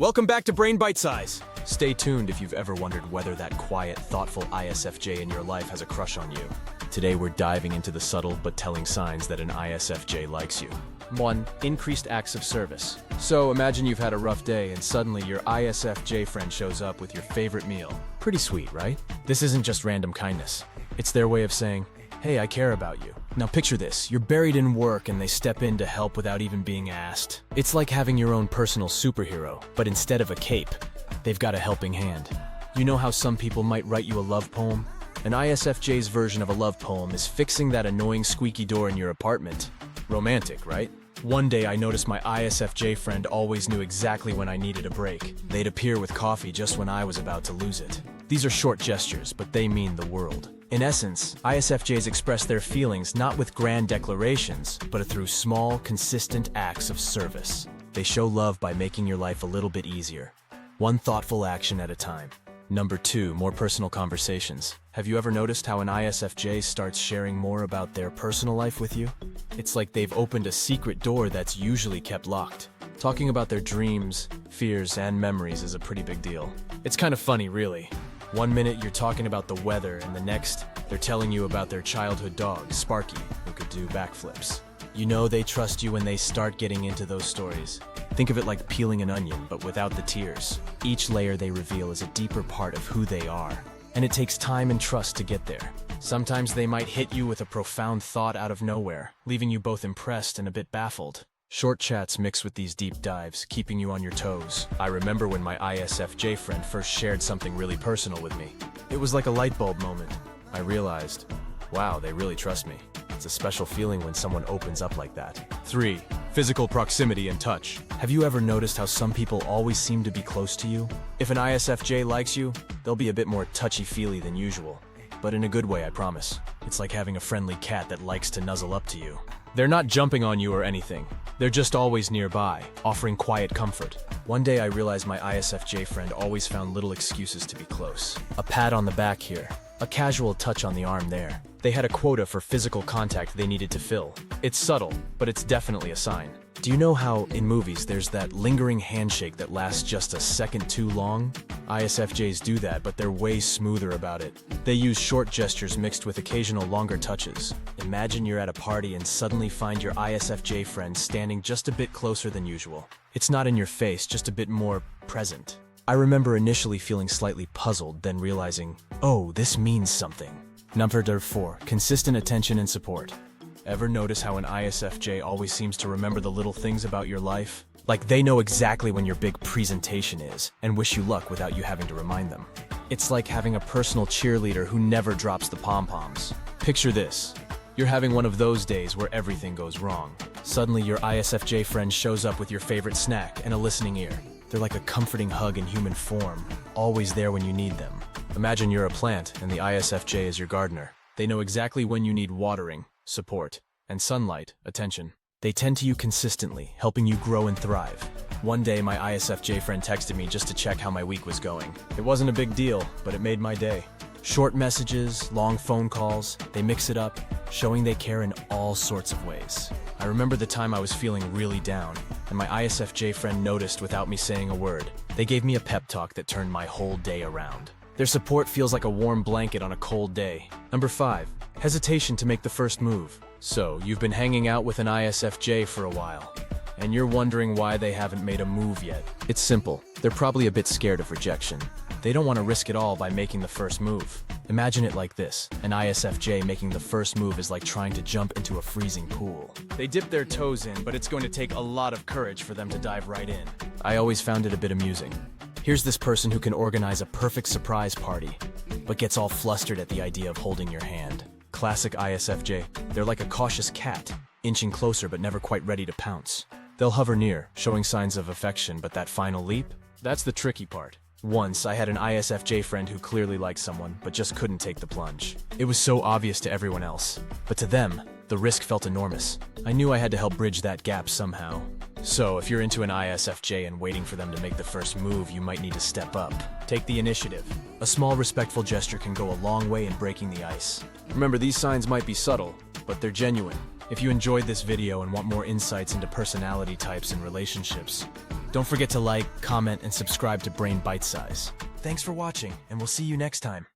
Welcome back to Brain Bitesize. Stay tuned if you've ever wondered whether that quiet, thoughtful ISFJ in your life has a crush on you. Today we're diving into the subtle but telling signs that an ISFJ likes you. 1. Increased acts of service. So imagine you've had a rough day and suddenly your ISFJ friend shows up with your favorite meal. Pretty sweet, right? This isn't just random kindness. It's their way of saying, hey, I care about you. Now picture this, you're buried in work and they step in to help without even being asked. It's like having your own personal superhero, but instead of a cape, they've got a helping hand. You know how some people might write you a love poem? An ISFJ's version of a love poem is fixing that annoying squeaky door in your apartment. Romantic, right? One day I noticed my ISFJ friend always knew exactly when I needed a break. They'd appear with coffee just when I was about to lose it. These are short gestures, but they mean the world. In essence, ISFJs express their feelings not with grand declarations, but through small, consistent acts of service. They show love by making your life a little bit easier. One thoughtful action at a time. Number 2, more personal conversations. Have you ever noticed how an ISFJ starts sharing more about their personal life with you? It's like they've opened a secret door that's usually kept locked. Talking about their dreams, fears, and memories is a pretty big deal. It's kind of funny, really. One minute you're talking about the weather, and the next, they're telling you about their childhood dog, Sparky, who could do backflips. You know they trust you when they start getting into those stories. Think of it like peeling an onion, but without the tears. Each layer they reveal is a deeper part of who they are, and it takes time and trust to get there. Sometimes they might hit you with a profound thought out of nowhere, leaving you both impressed and a bit baffled. Short chats mix with these deep dives, keeping you on your toes. I remember when my ISFJ friend first shared something really personal with me. It was like a light bulb moment. I realized, wow, they really trust me. It's a special feeling when someone opens up like that. 3. Physical proximity and touch. Have you ever noticed how some people always seem to be close to you? If an ISFJ likes you, they'll be a bit more touchy-feely than usual. But in a good way, I promise. It's like having a friendly cat that likes to nuzzle up to you. They're not jumping on you or anything. They're just always nearby, offering quiet comfort. One day I realized my ISFJ friend always found little excuses to be close. A pat on the back here, a casual touch on the arm there. They had a quota for physical contact they needed to fill. It's subtle, but it's definitely a sign. Do you know how, in movies, there's that lingering handshake that lasts just a second too long? ISFJs do that, but they're way smoother about it. They use short gestures mixed with occasional longer touches. Imagine you're at a party and suddenly find your ISFJ friend standing just a bit closer than usual. It's not in your face, just a bit more present. I remember initially feeling slightly puzzled, then realizing, oh, this means something. Number 4, consistent attention and support. Ever notice how an ISFJ always seems to remember the little things about your life? Like they know exactly when your big presentation is and wish you luck without you having to remind them. It's like having a personal cheerleader who never drops the pom-poms. Picture this. You're having one of those days where everything goes wrong. Suddenly your ISFJ friend shows up with your favorite snack and a listening ear. They're like a comforting hug in human form, always there when you need them. Imagine you're a plant and the ISFJ is your gardener. They know exactly when you need watering, support, and sunlight, attention. They tend to you consistently, helping you grow and thrive. One day, my ISFJ friend texted me just to check how my week was going. It wasn't a big deal, but it made my day. Short messages, long phone calls, they mix it up, showing they care in all sorts of ways. I remember the time I was feeling really down, and my ISFJ friend noticed without me saying a word. They gave me a pep talk that turned my whole day around. Their support feels like a warm blanket on a cold day. Number 5, hesitation to make the first move. So, you've been hanging out with an ISFJ for a while, and you're wondering why they haven't made a move yet. It's simple. They're probably a bit scared of rejection. They don't want to risk it all by making the first move. Imagine it like this. An ISFJ making the first move is like trying to jump into a freezing pool. They dip their toes in, but it's going to take a lot of courage for them to dive right in. I always found it a bit amusing. Here's this person who can organize a perfect surprise party, but gets all flustered at the idea of holding your hand. Classic ISFJ. They're like a cautious cat, inching closer but never quite ready to pounce. They'll hover near, showing signs of affection, but that final leap? That's the tricky part. Once, I had an ISFJ friend who clearly liked someone, but just couldn't take the plunge. It was so obvious to everyone else, but to them, the risk felt enormous. I knew I had to help bridge that gap somehow. So, if you're into an ISFJ and waiting for them to make the first move, you might need to step up. Take the initiative. A small respectful gesture can go a long way in breaking the ice. Remember, these signs might be subtle, but they're genuine. If you enjoyed this video and want more insights into personality types and relationships, Don't forget to like, comment, and subscribe to Brain Bitesize. Thanks for watching, and we'll see you next time.